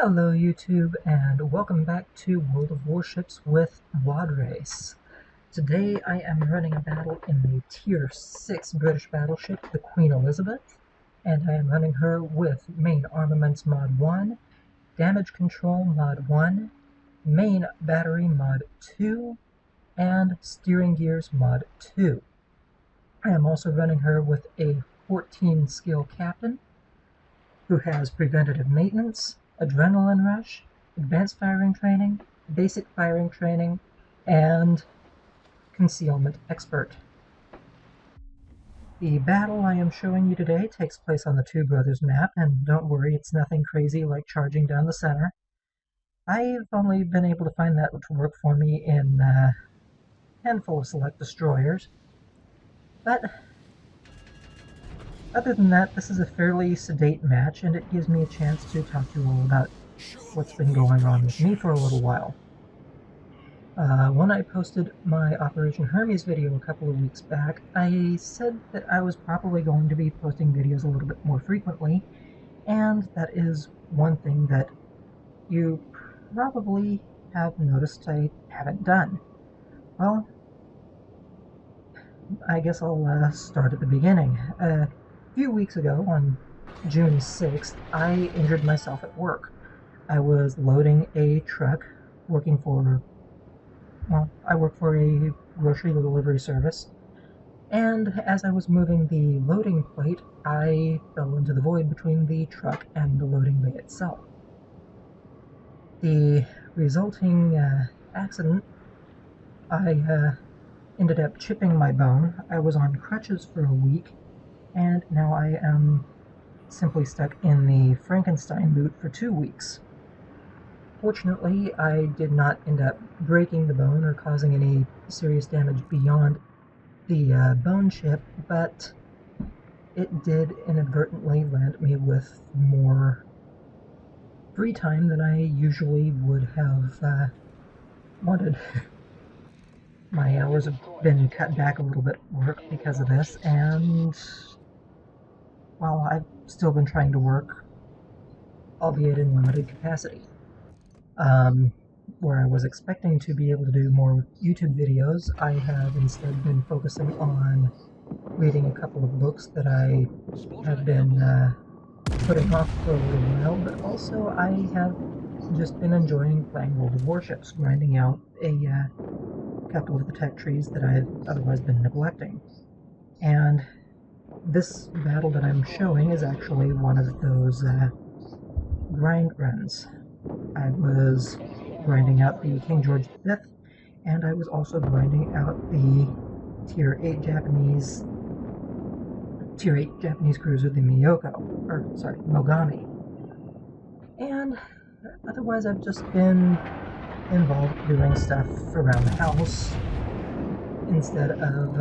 Hello YouTube, and welcome back to World of Warships with WAD Race. Today I am running a battle in the Tier 6 British battleship, the Queen Elizabeth, and I am running her with Main Armaments Mod 1, Damage Control Mod 1, Main Battery Mod 2, and Steering Gears Mod 2. I am also running her with a 14 skill captain, who has Preventative Maintenance, Adrenaline Rush, Advanced Firing Training, Basic Firing Training, and Concealment Expert. The battle I am showing you today takes place on the Two Brothers map, and don't worry, it's nothing crazy like charging down the center. I've only been able to find that to work for me in a handful of select destroyers, but other than that, this is a fairly sedate match, and it gives me a chance to talk to you all about what's been going on with me for a little while. When I posted my Operation Hermes video a couple of weeks back, I said that I was probably going to be posting videos a little bit more frequently, and that is one thing that you probably have noticed I haven't done. Well, I guess I'll start at the beginning. A few weeks ago, on June 6th, I injured myself at work. I was loading a truck, I work for a grocery delivery service, and as I was moving the loading plate, I fell into the void between the truck and the loading bay itself. The resulting accident, I ended up chipping my bone. I was on crutches for a week, and now I am simply stuck in the Frankenstein boot for 2 weeks. Fortunately, I did not end up breaking the bone or causing any serious damage beyond the bone chip, but it did inadvertently land me with more free time than I usually would have wanted. My hours have been cut back a little bit at work because of this, and well, I've still been trying to work, albeit in limited capacity. Where I was expecting to be able to do more YouTube videos, I have instead been focusing on reading a couple of books that I have been putting off for a little while, but also I have just been enjoying playing World of Warships, grinding out a couple of the tech trees that I've otherwise been neglecting. And this battle that I'm showing is actually one of those grind runs. I was grinding out the King George V, and I was also grinding out the Tier 8 Japanese cruiser, the Mogami. And otherwise I've just been involved doing stuff around the house instead of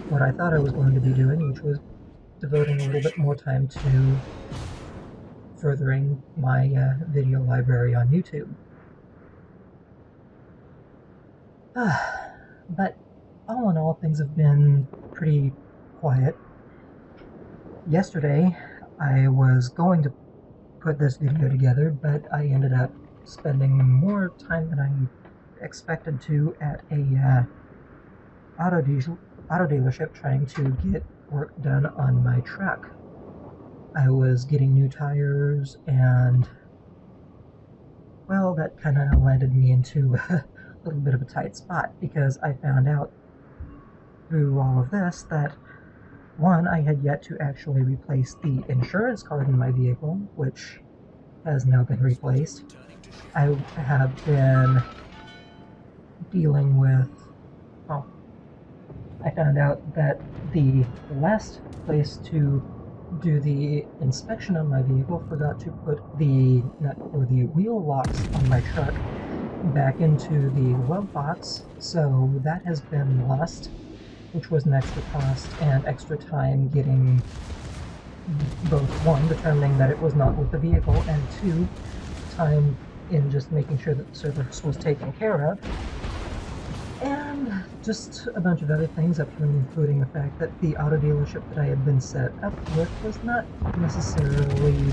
what I thought I was going to be doing, which was devoting a little bit more time to furthering my video library on YouTube. But all in all, things have been pretty quiet. Yesterday, I was going to put this video together, but I ended up spending more time than I expected to at a auto dealership trying to get work done on my truck. I was getting new tires, and well, that kind of landed me into a little bit of a tight spot, because I found out through all of this that, one, I had yet to actually replace the insurance card in my vehicle, which has now been replaced. I have been dealing with, well, I found out that the last place to do the inspection on my vehicle forgot to put the nut or the wheel locks on my truck back into the glove box, so that has been lost, which was an extra cost and extra time getting both, one, determining that it was not with the vehicle, and two, time in just making sure that the service was taken care of. And just a bunch of other things, up to and including the fact that the auto dealership that I had been set up with was not necessarily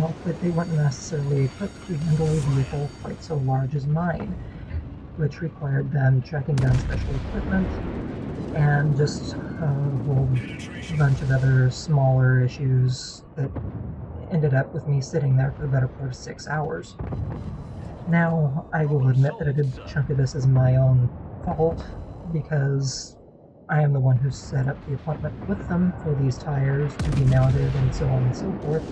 well, but they weren't necessarily equipped to handle a vehicle quite so large as mine, which required them tracking down special equipment and just a whole bunch of other smaller issues that ended up with me sitting there for the better part of 6 hours. Now, I will admit that a good chunk of this is my own fault, because I am the one who set up the appointment with them for these tires to be mounted and so on and so forth,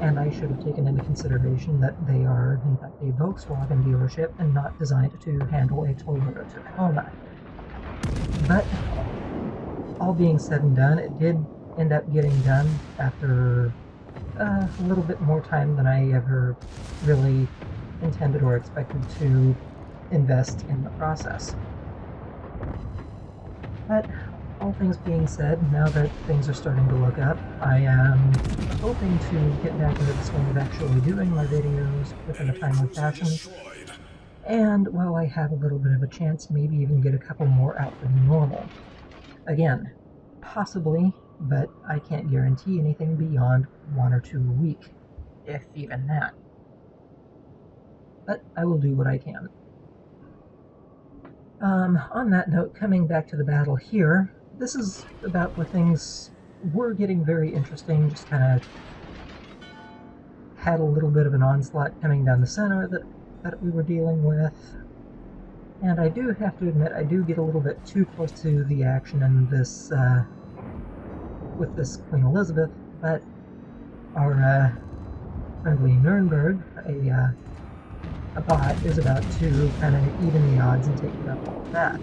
and I should have taken into consideration that they are, in fact, a Volkswagen dealership and not designed to handle a Toyota Tacoma. But, all being said and done, it did end up getting done after a little bit more time than I ever really intended or expected to invest in the process. But all things being said, now that things are starting to look up, I am hoping to get back into the swing of actually doing my videos within a timely fashion. And while I have a little bit of a chance, maybe even get a couple more out than normal. Again, possibly, but I can't guarantee anything beyond 1 or 2 a week, if even that. But I will do what I can. On that note, coming back to the battle here, this is about where things were getting very interesting, just kind of had a little bit of an onslaught coming down the center that we were dealing with. And I do have to admit, I do get a little bit too close to the action in this, with this Queen Elizabeth, but our friendly Nuremberg, a bot, is about to kind of even the odds and take care of all of that.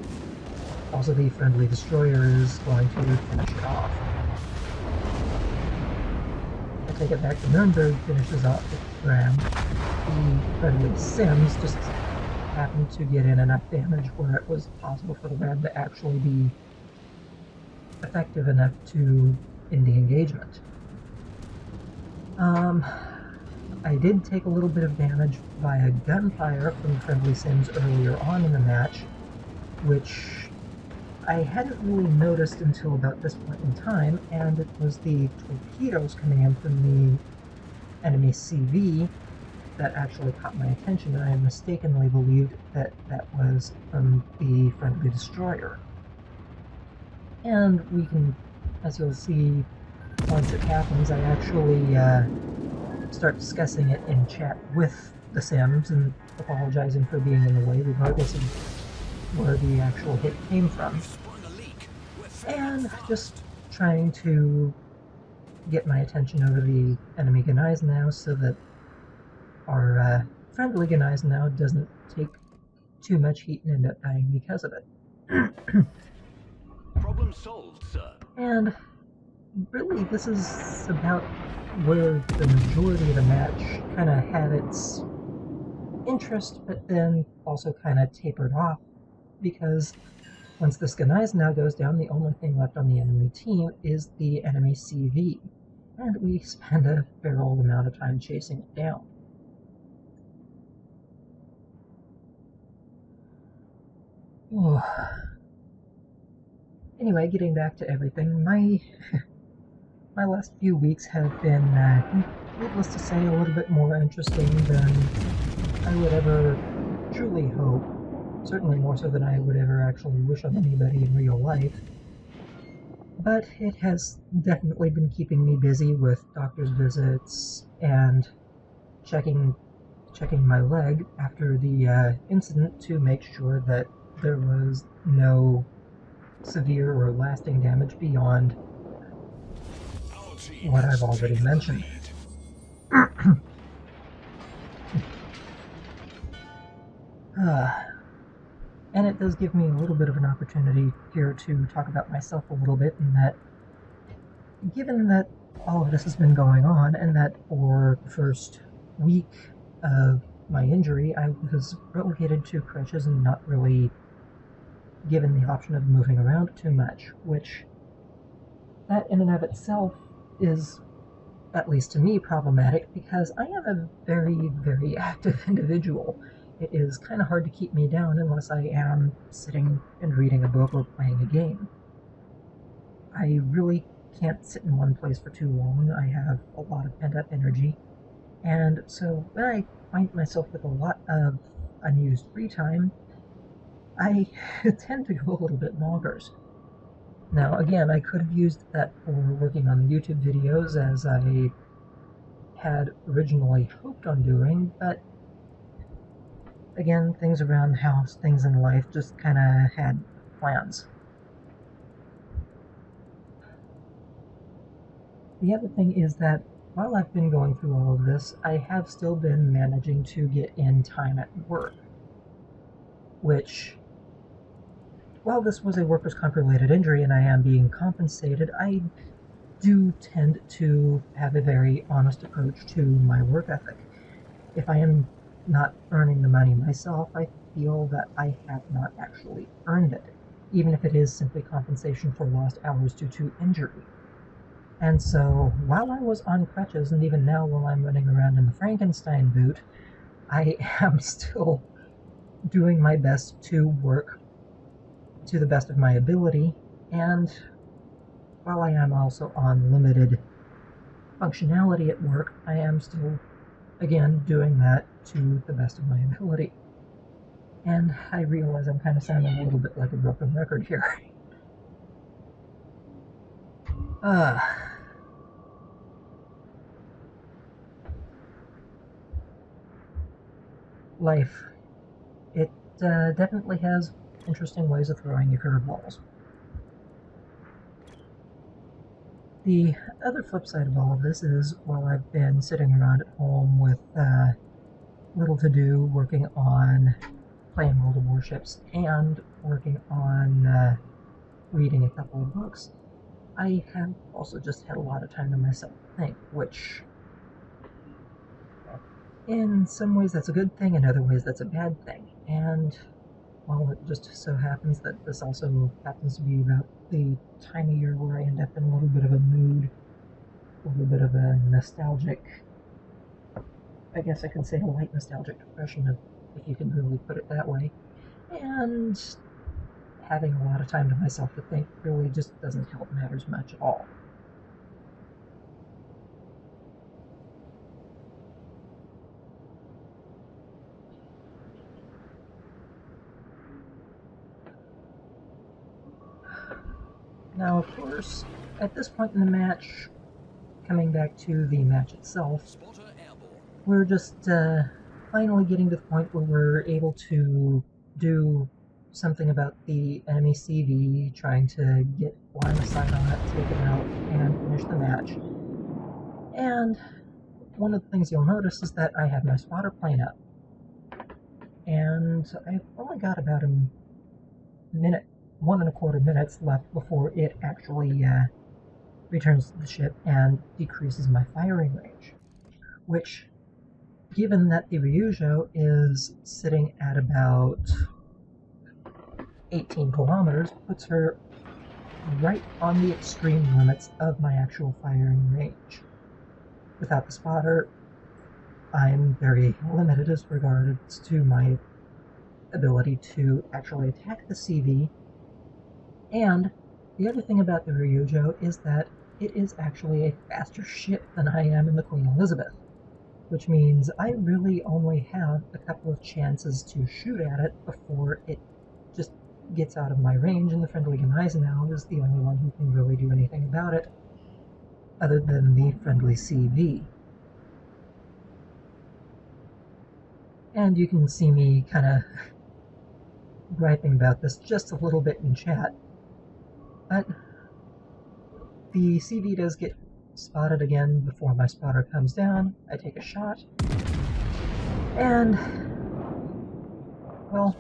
Also, the friendly destroyer is going to finish it off. I take it back to Nuremberg, finishes off the ram. The friendly Sims just happened to get in enough damage where it was possible for the ram to actually be effective enough to end the engagement. I did take a little bit of damage via gunfire from the friendly Sims earlier on in the match, which I hadn't really noticed until about this point in time, and it was the torpedoes coming in from the enemy CV that actually caught my attention, and I mistakenly believed that that was from the friendly destroyer. And we can, as you'll see once it happens, I actually start discussing it in chat with the Sims and apologizing for being in the way, regardless of where the actual hit came from. And just trying to get my attention over the enemy Gneisenau so that our friendly Gneisenau doesn't take too much heat and end up dying because of it. Problem solved, sir. And really, this is about where the majority of the match kind of had its interest, but then also kind of tapered off, because once this Gneisenau goes down, the only thing left on the enemy team is the enemy CV, and we spend a fair old amount of time chasing it down. Oh. Anyway, getting back to everything, my last few weeks have been, needless to say, a little bit more interesting than I would ever truly hope. Certainly more so than I would ever actually wish on anybody in real life. But it has definitely been keeping me busy with doctor's visits and checking my leg after the incident to make sure that there was no severe or lasting damage beyond what I've already mentioned. And it does give me a little bit of an opportunity here to talk about myself a little bit, in that, given that all of this has been going on, and that for the first week of my injury I was relegated to crutches and not really given the option of moving around too much, which that in and of itself is, at least to me, problematic, because I am a very, very active individual. It is kind of hard to keep me down unless I am sitting and reading a book or playing a game. I really can't sit in one place for too long. I have a lot of pent-up energy, And so when I find myself with a lot of unused free time, I tend to go a little bit bonkers. Now, again, I could have used that for working on the YouTube videos as I had originally hoped on doing, but again, things around the house, things in life just kind of had plans. The other thing is that while I've been going through all of this, I have still been managing to get in time at work, which, while this was a workers' comp related injury and I am being compensated, I do tend to have a very honest approach to my work ethic. If I am not earning the money myself, I feel that I have not actually earned it, even if it is simply compensation for lost hours due to injury. And so, while I was on crutches, and even now while I'm running around in the Frankenstein boot, I am still doing my best to work to the best of my ability, and while I am also on limited functionality at work, I am still, again, doing that to the best of my ability. And I realize I'm kind of sounding a little bit like a broken record here. Life. It definitely has interesting ways of throwing you curveballs. The other flip side of all of this is, while I've been sitting around at home with little to do, working on playing World of Warships and working on reading a couple of books, I have also just had a lot of time to myself to think, which in some ways that's a good thing, in other ways that's a bad thing. And while it just so happens that this also happens to be about the time of year where I end up in a little bit of a mood, a little bit of a nostalgic, I guess I could say a light nostalgic depression, if you can really put it that way. And having a lot of time to myself to think really just doesn't help matters much at all. Now, of course, at this point in the match, coming back to the match itself, we're just finally getting to the point where we're able to do something about the enemy CV, trying to get line of sight on it, take it out, and finish the match. And one of the things you'll notice is that I have my spotter plane up. And I've only got about a minute, 1.25 minutes left before it actually returns to the ship and decreases my firing range. Which, given that the Ryujo is sitting at about 18 kilometers, puts her right on the extreme limits of my actual firing range. Without the spotter, I'm very limited as regards to my ability to actually attack the CV. And the other thing about the Ryujo is that it is actually a faster ship than I am in the Queen Elizabeth, which means I really only have a couple of chances to shoot at it before it just gets out of my range, and the friendly Gneisenau is the only one who can really do anything about it, other than the friendly CV. And you can see me kind of griping about this just a little bit in chat, but the CV does get spotted again before my spotter comes down. I take a shot, and, well,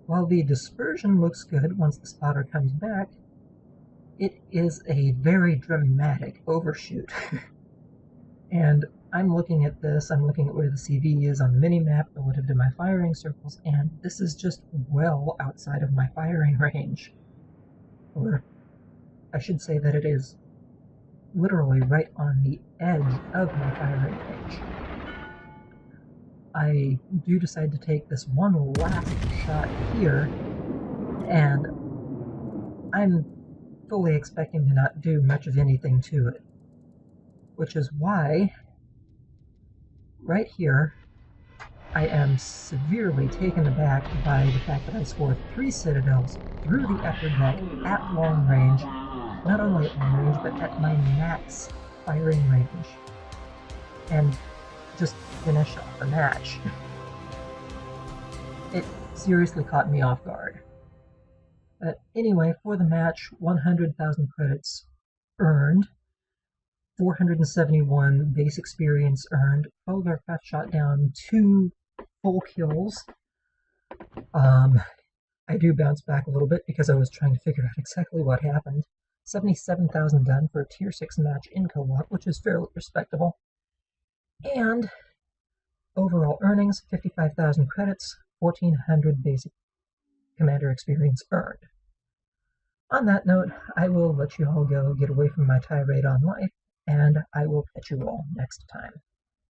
while the dispersion looks good once the spotter comes back, it is a very dramatic overshoot. And I'm looking at this, I'm looking at where the CV is on the mini-map relative to my firing circles, and this is just well outside of my firing range. Or I should say that it is literally right on the edge of my firing range. I do decide to take this one last shot here, and I'm fully expecting to not do much of anything to it. Which is why right here, I am severely taken aback by the fact that I scored 3 citadels through the upper deck at long range, not only at long range, but at my max firing range, and just finish off the match. It seriously caught me off guard. Anyway, for the match, 100,000 credits earned, 471 base experience earned, 12 aircraft shot down, 2 full kills. I do bounce back a little bit because I was trying to figure out exactly what happened. 77,000 done for a tier 6 match in co-op, which is fairly respectable. And overall earnings, 55,000 credits, 1,400 basic commander experience earned. On that note, I will let you all go get away from my tirade on life, and I will catch you all next time.